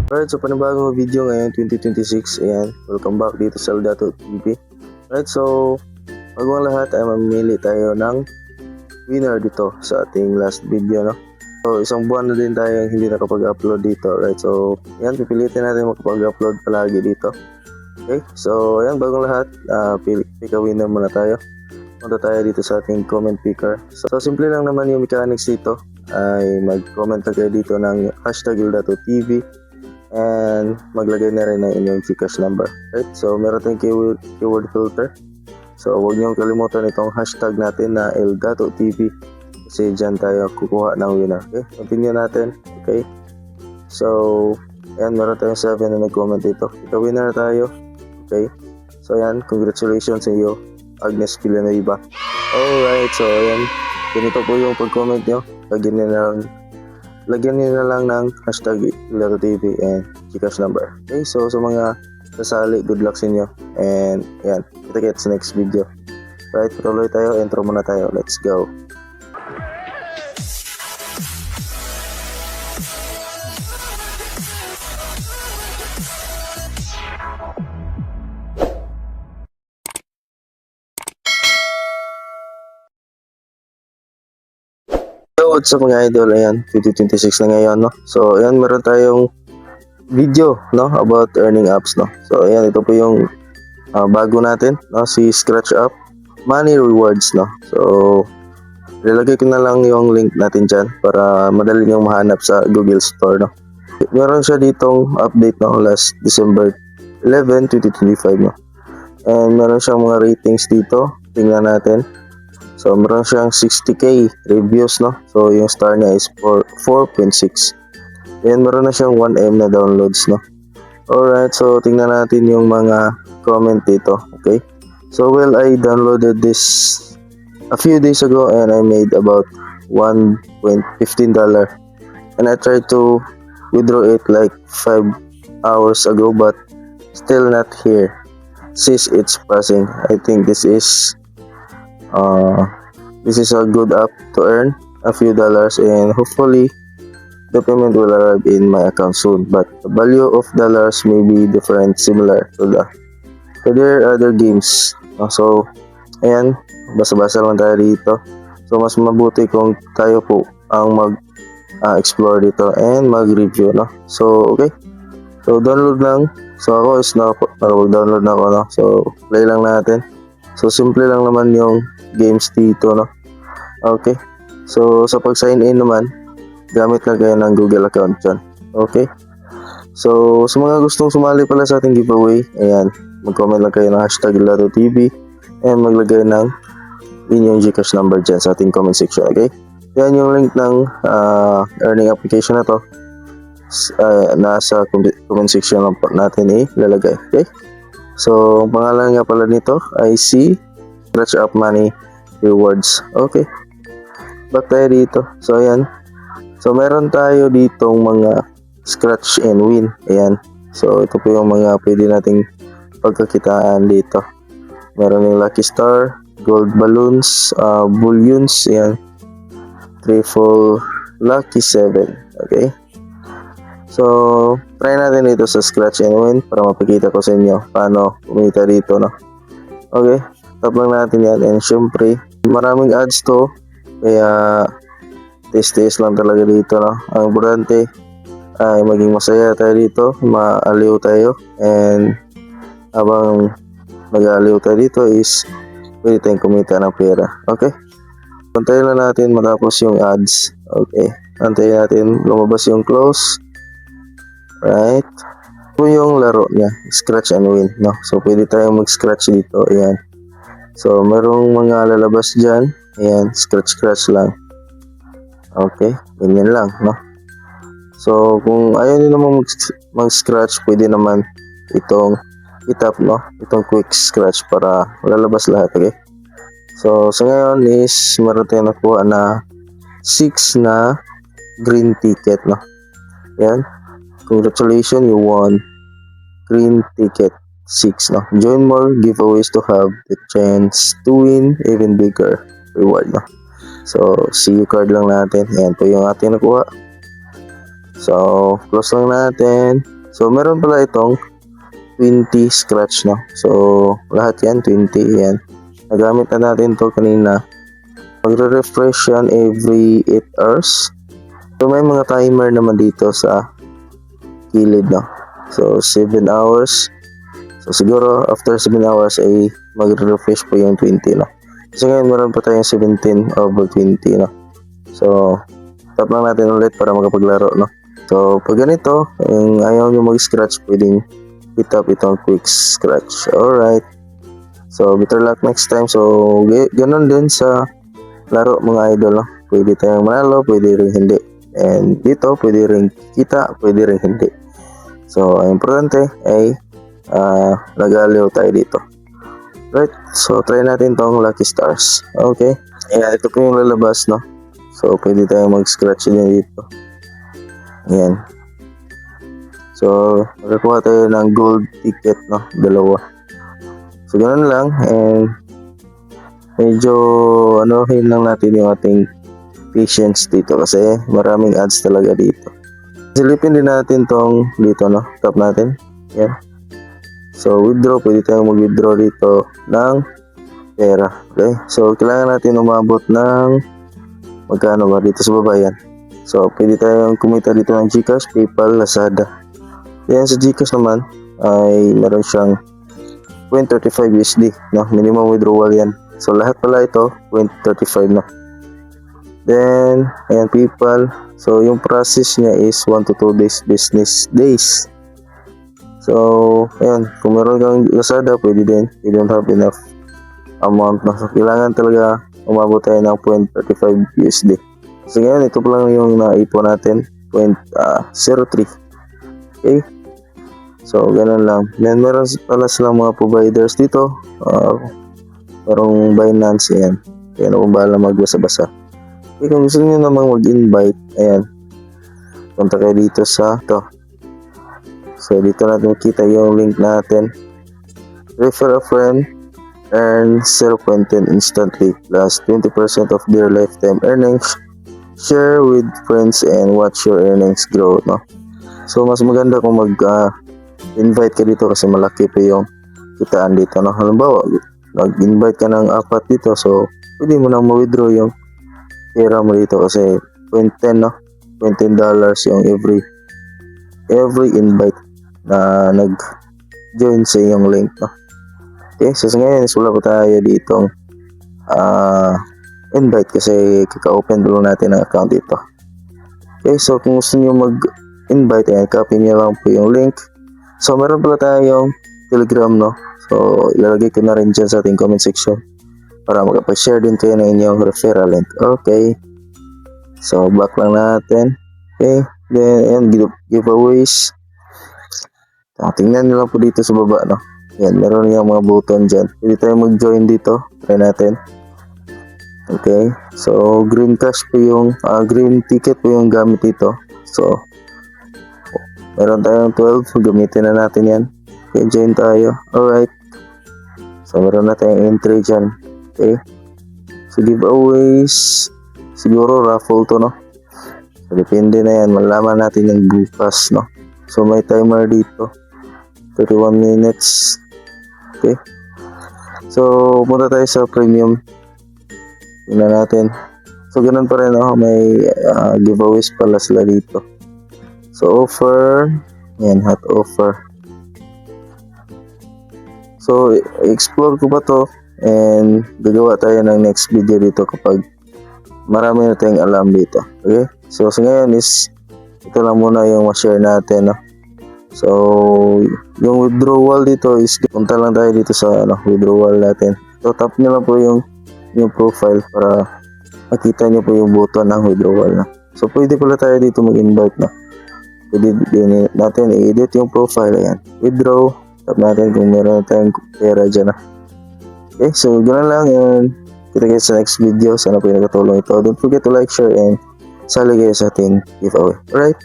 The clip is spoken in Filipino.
Alright, so panibagong video ngayon, 2026, ayan, welcome back dito sa Aldato TV. Alright, so, bago ang lahat ay mamili tayo ng winner dito sa ating last video, no? So, isang buwan na din tayo hindi nakapag-upload dito, right? So, ayan, pipilitin natin makapag-upload palagi dito. Okay, so, ayan, bagong lahat, pick a winner muna tayo. Punta tayo dito sa ating comment picker. So, simple lang naman yung mechanics dito, ay mag-comment na kayo dito ng hashtag Aldato TV. And maglagay na rin ng inyong Gcash number, right? So meron tayong keyword filter. So huwag niyong kalimutan itong hashtag natin na Aldato TV kasi dyan tayo kukuha ng winner. Okay, continue natin. Okay, so ayan, meron tayong 7 na nag-comment dito. Ika-winner tayo. Okay, so ayan, congratulations sa iyo, Agnes Villanueva. Alright, so ayan, ganito po yung pag-comment nyo. Lagyan niyo na lang ng hashtag Aldato TV and Gcash number. Okay, so sa mga sasali, good luck sa inyo. And yan, kita-kits sa next video. Right, tuloy tayo, intro muna tayo. Let's go. So, what's up mga idol? Ayan, 2026 na ngayon, no? So, ayan, meron tayong video, no? About earning apps, no? So, ayan, ito po yung bago natin, no? Si Scratch Up Money Rewards, no? So, ilalagay ko na lang yung link natin dyan para madali nyo mahanap sa Google Store, no? Meron siya ditong update, no? Last December 11, 2025, no? And meron siyang mga ratings dito. Tingnan natin. So, meron siyang 60k reviews, no? So, yung star niya is 4.6. And meron na siyang 1M na downloads, no? Alright, so tingnan natin yung mga comment dito, okay? So, well, I downloaded this a few days ago and I made about $1.15. And I tried to withdraw it like 5 hours ago, but still not here. Since it's passing, I think this is a good app to earn a few dollars, and hopefully the payment will arrive in my account soon. But the value of dollars may be different, similar to their other games. So ayan, basa-basa lang tayo dito. So mas mabuti kung tayo po ang explore dito and mag-review, no? So okay, so download lang. So ako is na mag-download na ako, no? So play lang natin. So simple lang naman yung games dito, no? Okay, so sa pag-sign in naman, gamit lang kayo ng Google account dyan. Okay, so sa mga gustong sumali pala sa ating giveaway, ayan, mag-comment lang kayo ng hashtag Aldato TV and maglagay ng inyong Gcash number dyan sa ating comment section. Okay, yan yung link ng earning application na to, nasa comment section natin ilalagay. Okay, so ang pangalan nga pala nito ay si Scratch Up Money Rewards. Okay, back tayo dito. So ayan, so meron tayo ditong mga scratch and win. Ayan, so ito po yung mga pwede nating pagkakitaan dito. Meron yung Lucky Star, Gold Balloons, Bullions, ayan, Triple Lucky 7. Okay, so try natin dito sa scratch and win para mapakita ko sa inyo paano kumita dito, no? Okay, tap lang natin yan, and syempre maraming ads to, kaya test lang talaga dito, no? Ang importante ay maging masaya tayo dito, maaliw tayo, and habang mag-aaliw tayo dito is pwede tayong kumita ng pera. Okay, pantayin lang natin matapos yung ads. Okay, pantayin natin lumabas yung close. Right, ito yung laro niya, scratch and win, no? So pwede tayong mag-scratch dito. Ayan, so merong mga lalabas dyan. Ayan, scratch lang. Okay, ganyan lang, no? So kung ayaw nyo naman mag-scratch, pwede naman itong itap, no? Itong quick scratch para lalabas lahat. Okay, so sa ngayon is meron tayong nakuha na 6 na green ticket, no? Ayan, congratulations, you won green ticket 6, no? Join more giveaways to have the chance to win even bigger reward, no? So see you card lang natin. Ayan po yung ating nakuha. So close lang natin. So, meron pala itong 20 scratch, no? So, lahat yan, 20, yan. Nagamit na natin to kanina. Magre-refresh yan every 8 hours. So, may mga timer naman dito sa kilid, no? So, 7 hours. So, siguro, after 7 hours ay magre-refresh po yung 20, no? Kasi ngayon, meron pa tayong 17/20, no? So, tap lang natin ulit para makapaglaro, no? So, pag ganito, yung ayaw nyo mag-scratch, pwedeng hit up itong quick scratch. Alright. So, better luck next time. So, ganun din sa laro mga idol, no? Pwede tayong manalo, pwede rin hindi. And dito, pwede rin kita, pwede rin hindi. So, ang importante ay nag-aliw tayo dito. Right? So, try natin tong Lucky Stars. Okay? Ayan, ito po yung lalabas, no? So, pwede tayong mag-scratch din dito. Ayan. So, nakakuha tayo ng gold ticket, no? Dalawa. So, ganun lang. And, medyo, anuhin lang natin yung ating patience dito kasi maraming ads talaga dito. Silipin din natin tong dito, no? Tap natin. Ayan. So, withdraw. Pwede tayong mag-withdraw dito ng pera. Okay? So, kailangan natin umabot ng magkano ba dito sa baba yan. So, pwede tayong kumita dito ng GCash, PayPal, Lazada. Yan sa GCash naman ay meron siyang 0.35 USD, no? Minimum withdrawal yan. So, lahat pala ito 0.35, no? Then, ayan, PayPal. So, yung process niya is 1 to 2 days, business days. So, ayan, kung meron kang Lazada, pwede din. You don't have enough amount, no? So, kailangan talaga umabot tayo ng 0.35 USD. So, ngayon, ito pa lang yung naipon natin, 0.03. Okay? So, ganun lang. Then, meron pala silang mga providers dito. Merong Binance, ayan. Kaya na kung bahala magbasa-basa. Okay, kung gusto nyo namang mag-invite, ayan. Punta kayo dito sa ito. So, dito natin makita yung link natin. Refer a friend, earn 0.10 instantly plus 20% of their lifetime earnings. Share with friends and watch your earnings grow, no? So, mas maganda kung mag-invite ka dito kasi malaki pa yung kitaan dito, no? Halimbawa, mag-invite ka ng 4 dito, so, pwede mo nang ma-withdraw yung pera mo dito kasi 0.10, no? $20 yung every invite na nag-join sa iyong link, no? Okay, so ngayon, wala pa tayo ditong invite kasi kaka-open dulu natin ang account dito. Okay, so kung gusto nyo mag-invite, ayan, copy nyo lang po yung link. So, meron pala tayong Telegram, no? So, ilalagay ko na rin dyan sa ating comment section para makapag-share din kayo ng inyong referral link. Okay. So, back lang natin. Okay. Then, ayan, giveaways. Tingnan nyo lang po dito sa baba, no? Ayan, meron yung mga button dyan. Pwede tayo mag-join dito. Try natin. Okay. So, green cash po yung, green ticket po yung gamit dito. So, meron tayong 12. Gamitin na natin yan. Okay, join tayo. Alright. So, meron na tayong entry dyan. Okay. So, giveaways. Siguro, raffle to, no? So, depende na yan. Malaman natin yung bukas, no? So, may timer dito. 31 minutes. Okay. So, punta tayo sa premium. Tingnan natin. So, ganun pa rin, no? May giveaways pala sila dito. So, offer. Yan, hot offer. So, explore ko pa to. And, gagawa tayo ng next video dito kapag marami na tayong alam dito. Okay? So, ngayon is, ito lang muna yung ma-share natin, no? So, yung withdrawal dito is, punta lang tayo dito sa withdrawal natin. So, tap nyo lang po yung profile para makita nyo po yung button ng withdrawal na. So, pwede pala tayo dito mag-invite na. Pwede din natin i-edit yung profile. Ayan. Withdraw. Tap natin kung meron tayong pera dyan na. Okay, so ganoon lang. And kita kayo sa next video. Sana po yung nakatulong ito. Don't forget to like, share, and sali kayo sa ating giveaway. Alright?